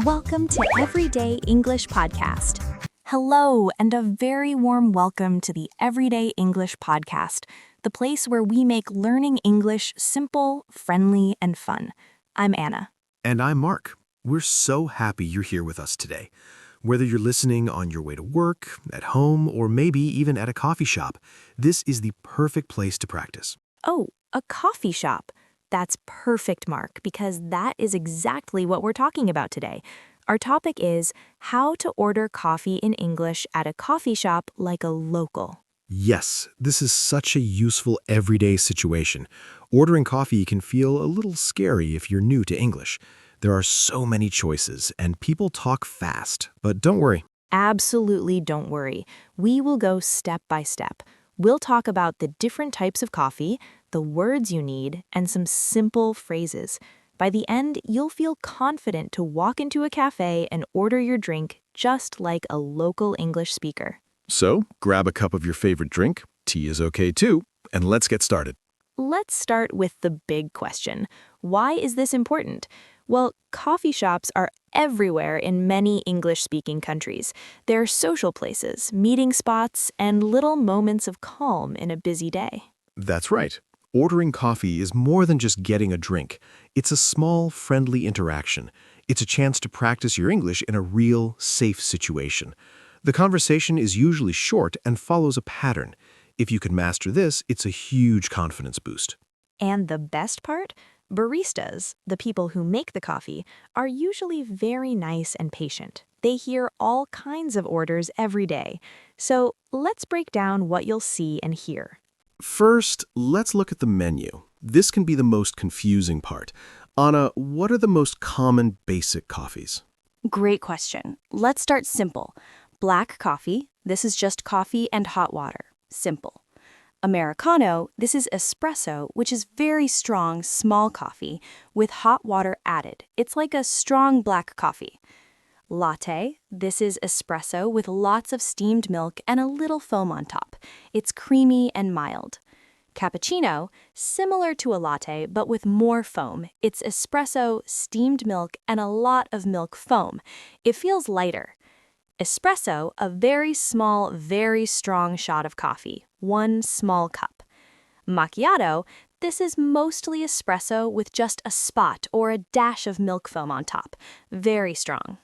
Welcome to Everyday English Podcast. Hello, and a very warm welcome to the Everyday English Podcast, the place where we make learning English simple, friendly, and fun. I'm Anna. And I'm Mark. We're so happy you're here with us today. Whether you're listening on your way to work, at home, or maybe even at a coffee shop, this is the perfect place to practice. Oh, a coffee shop. That's perfect, Mark, because that is exactly what we're talking about today. Our topic is how to order coffee in English at a coffee shop like a local. Yes, this is such a useful everyday situation. Ordering coffee can feel a little scary if you're new to English. There are so many choices, and people talk fast. But don't worry. Absolutely don't worry. We will go step by step. We'll talk about the different types of coffee, the words you need, and some simple phrases. By the end, you'll feel confident to walk into a cafe and order your drink just like a local English speaker. So, grab a cup of your favorite drink. Tea is okay too. And let's get started. Let's start with the big question. Why is this important? Well, coffee shops are everywhere in many English-speaking countries. They're social places, meeting spots, and little moments of calm in a busy day. That's right. Ordering coffee is more than just getting a drink. It's a small, friendly interaction. It's a chance to practice your English in a real, safe situation. The conversation is usually short and follows a pattern. If you can master this, it's a huge confidence boost. And the best part? Baristas, the people who make the coffee, are usually very nice and patient. They hear all kinds of orders every day. So let's break down what you'll see and hear. First, let's look at the menu. This can be the most confusing part. Anna, what are the most common basic coffees? Great question. Let's start simple. Black coffee, this is just coffee and hot water. Simple. Americano, this is espresso, which is very strong, small coffee with hot water added. It's like a strong black coffee. Latte, this is espresso with lots of steamed milk and a little foam on top. It's creamy and mild. Cappuccino, similar to a latte but with more foam. It's espresso, steamed milk, and a lot of milk foam. It feels lighter. Espresso, a very small, very strong shot of coffee, 1 small cup. Macchiato, this is mostly espresso with just a spot or a dash of milk foam on top, very strong.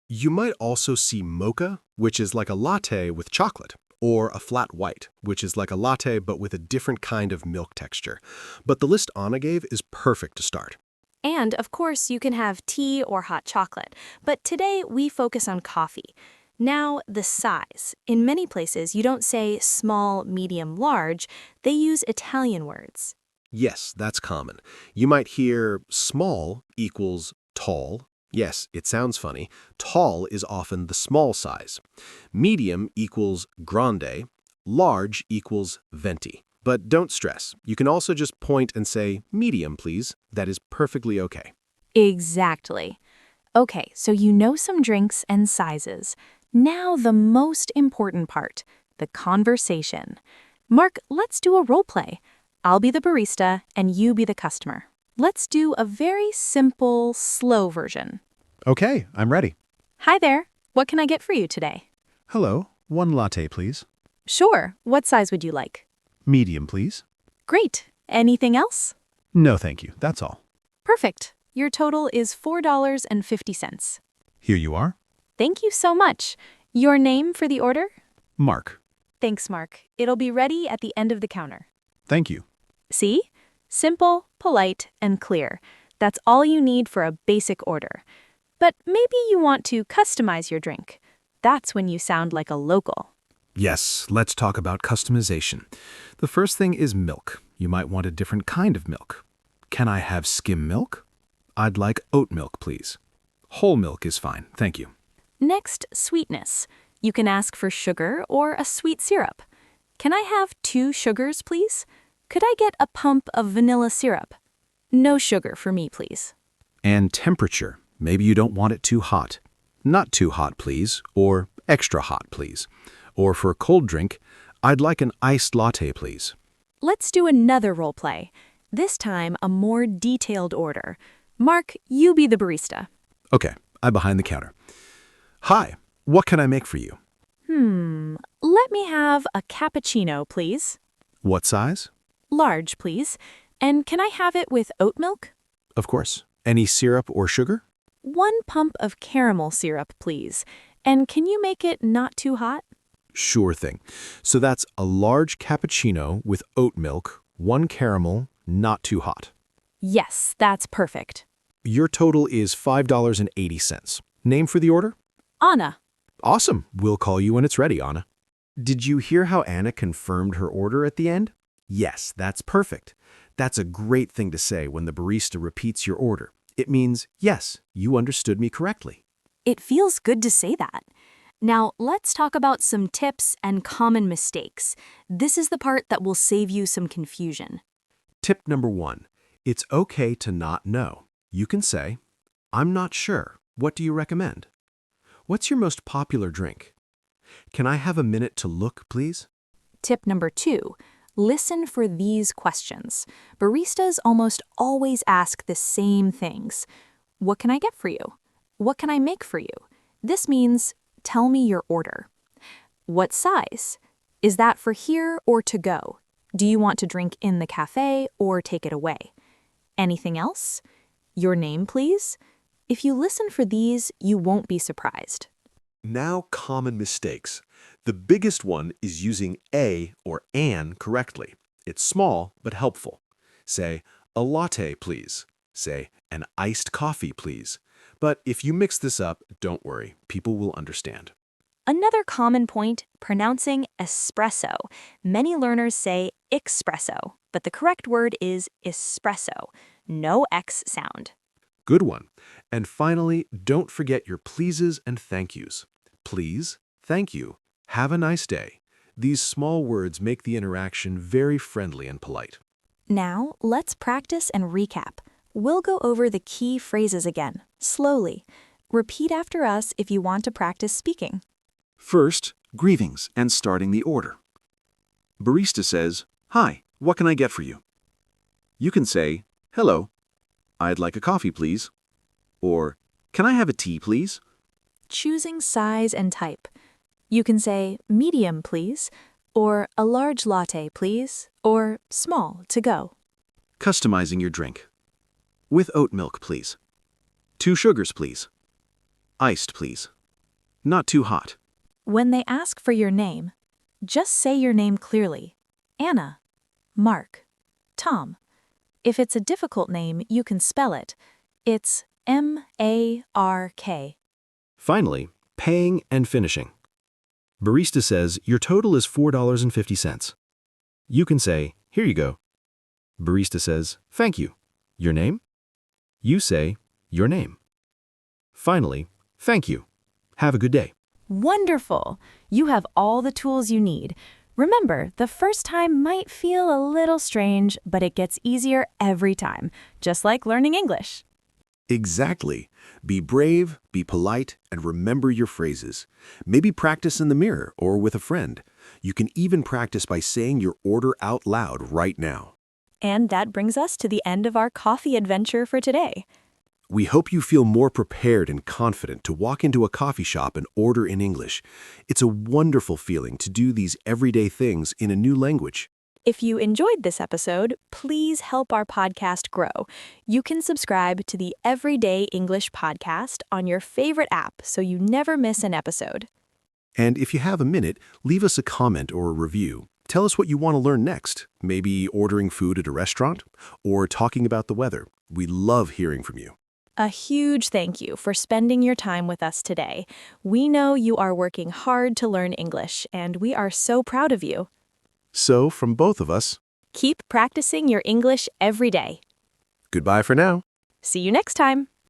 You might also see mocha, which is like a latte with chocolate, or a flat white, which is like a latte but with a different kind of milk texture. But the list Anna gave is perfect to start. And, of course, you can have tea or hot chocolate, but today we focus on coffee. Now, the size. In many places, you don't say small, medium, large. They use Italian words. Yes, that's common. You might hear small equals tall. Yes, it sounds funny. Tall is often the small size. Medium equals grande. Large equals venti. But don't stress. You can also just point and say, medium, please. That is perfectly okay. Exactly. Okay, so you know some drinks and sizes. Now the most important part, the conversation. Mark, let's do a role play. I'll be the barista and you be the customer. Let's do a very simple, slow version. Okay, I'm ready. Hi there. What can I get for you today? Hello, 1 latte, please. Sure. What size would you like? Medium, please. Great. Anything else? No, thank you. That's all. Perfect. Your total is $4.50. Here you are. Thank you so much. Your name for the order? Mark. Thanks, Mark. It'll be ready at the end of the counter. Thank you. See? Simple, polite, and clear. That's all you need for a basic order. But maybe you want to customize your drink. That's when you sound like a local. Yes, let's talk about customization. The first thing is milk. You might want a different kind of milk. Can I have skim milk? I'd like oat milk, please. Whole milk is fine, thank you. Next, sweetness. You can ask for sugar or a sweet syrup. Can I have 2 sugars, please? Could I get a pump of vanilla syrup? No sugar for me, please. And temperature. Maybe you don't want it too hot. Not too hot, please, or extra hot, please. Or for a cold drink, I'd like an iced latte, please. Let's do another role play. This time, a more detailed order. Mark, you be the barista. Okay, I'm behind the counter. Hi, what can I make for you? Let me have a cappuccino, please. What size? Large, please. And can I have it with oat milk? Of course. Any syrup or sugar? 1 pump of caramel syrup, please. And can you make it not too hot? Sure thing. So that's a large cappuccino with oat milk, 1 caramel, not too hot. Yes, that's perfect. Your total is $5.80. Name for the order? Anna. Awesome. We'll call you when it's ready, Anna. Did you hear how Anna confirmed her order at the end? Yes, that's perfect. That's a great thing to say when the barista repeats your order. It means, yes, you understood me correctly. It feels good to say that. Now, let's talk about some tips and common mistakes. This is the part that will save you some confusion. Tip number 1. It's okay to not know. You can say, I'm not sure. What do you recommend? What's your most popular drink? Can I have a minute to look, please? Tip number 2. Listen for these questions. Baristas almost always ask the same things. What can I get for you? What can I make for you? This means, tell me your order. What size? Is that for here or to go? Do you want to drink in the cafe or take it away? Anything else? Your name, please? If you listen for these, you won't be surprised. Now, common mistakes. The biggest one is using a or an correctly. It's small but helpful. Say, a latte, please. Say, an iced coffee, please. But if you mix this up, don't worry. People will understand. Another common point, pronouncing espresso. Many learners say espresso, but the correct word is espresso. No X sound. Good one. And finally, don't forget your pleases and thank yous. Please, thank you, have a nice day. These small words make the interaction very friendly and polite. Now, let's practice and recap. We'll go over the key phrases again, slowly. Repeat after us if you want to practice speaking. First, greetings and starting the order. Barista says, "Hi, what can I get for you?" You can say, "Hello, I'd like a coffee, please." Or, "Can I have a tea, please?" Choosing size and type. You can say, medium, please, or a large latte, please, or small to go. Customizing your drink. With oat milk, please. 2 sugars, please. Iced, please. Not too hot. When they ask for your name, just say your name clearly. Anna, Mark, Tom. If it's a difficult name, you can spell it. It's M-A-R-K. Finally, paying and finishing. Barista says your total is $4.50. You can say, here you go. Barista says, thank you. Your name? You say, your name. Finally, thank you. Have a good day. Wonderful! You have all the tools you need. Remember, the first time might feel a little strange, but it gets easier every time, just like learning English. Exactly. Be brave, be polite, and remember your phrases. Maybe practice in the mirror or with a friend. You can even practice by saying your order out loud right now. And that brings us to the end of our coffee adventure for today. We hope you feel more prepared and confident to walk into a coffee shop and order in English. It's a wonderful feeling to do these everyday things in a new language. If you enjoyed this episode, please help our podcast grow. You can subscribe to the Everyday English podcast on your favorite app so you never miss an episode. And if you have a minute, leave us a comment or a review. Tell us what you want to learn next. Maybe ordering food at a restaurant or talking about the weather. We love hearing from you. A huge thank you for spending your time with us today. We know you are working hard to learn English, and we are so proud of you. So, from both of us, Keep practicing your English every day. goodbye for now. See you next time.